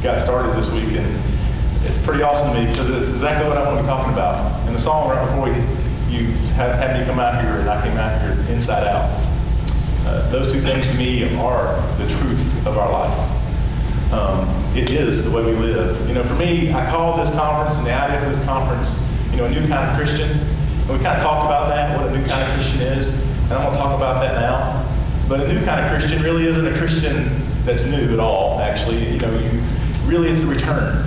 got started this week, and it's pretty awesome to me because it's exactly what I want to be talking about. In the song right before you had me come out here, and I came out here inside out. Those two things to me are the truth of our life. It is the way we live. For me, I call this conference and the idea of this conference, a new kind of Christian. And we kind of talked about that, what a new kind of Christian is, and I'm going to talk about that now. But a new kind of Christian really isn't a Christian that's new at all, actually. Really it's a return.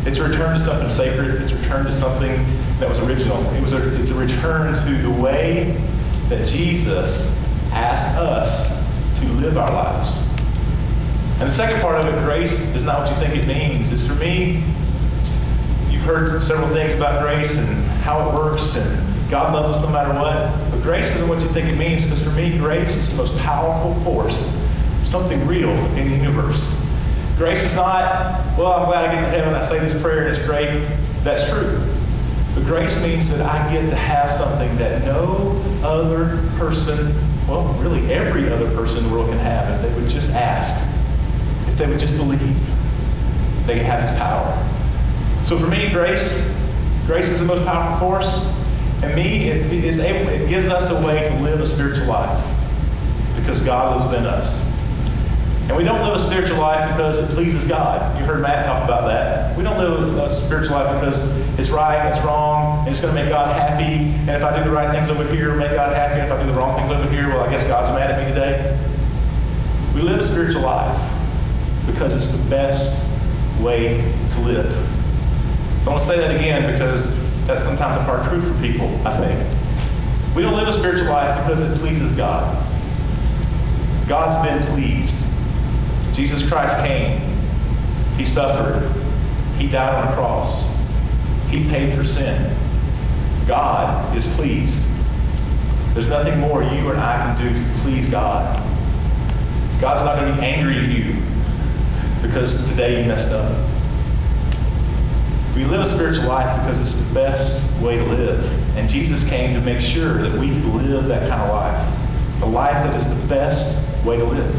It's a return to something sacred. It's a return to something that was original. It's a return to the way that Jesus asked us to live our lives. And the second part of it, grace, is not what you think it means. It's for me, you've heard several things about grace and how it works, and God loves us no matter what. But grace isn't what you think it means, because for me, grace is the most powerful force, something real in the universe. Grace is not, well, I'm glad I get to heaven, I say this prayer and it's great. That's true. But grace means that I get to have something that no other person, well, really every other person in the world can have if they would just ask. If they would just believe, they can have His power. So for me, grace is the most powerful force. And it gives us a way to live a spiritual life because God lives in us. And we don't live a spiritual life because it pleases God. You heard Matt talk about that. We don't live a spiritual life because it's right, it's wrong, and it's going to make God happy. And if I do the right things over here, make God happy. And if I do the wrong things over here, well, I guess God's mad at me today. We live a spiritual life because it's the best way to live. So I want to say that again because that's sometimes a hard truth for people, I think. We don't live a spiritual life because it pleases God. God's been pleased. Jesus Christ came. He suffered. He died on a cross. He paid for sin. God is pleased. There's nothing more you and I can do to please God. God's not going to be angry at you because today you messed up. We live a spiritual life because it's the best way to live. And Jesus came to make sure that we could live that kind of life. A life that is the best way to live.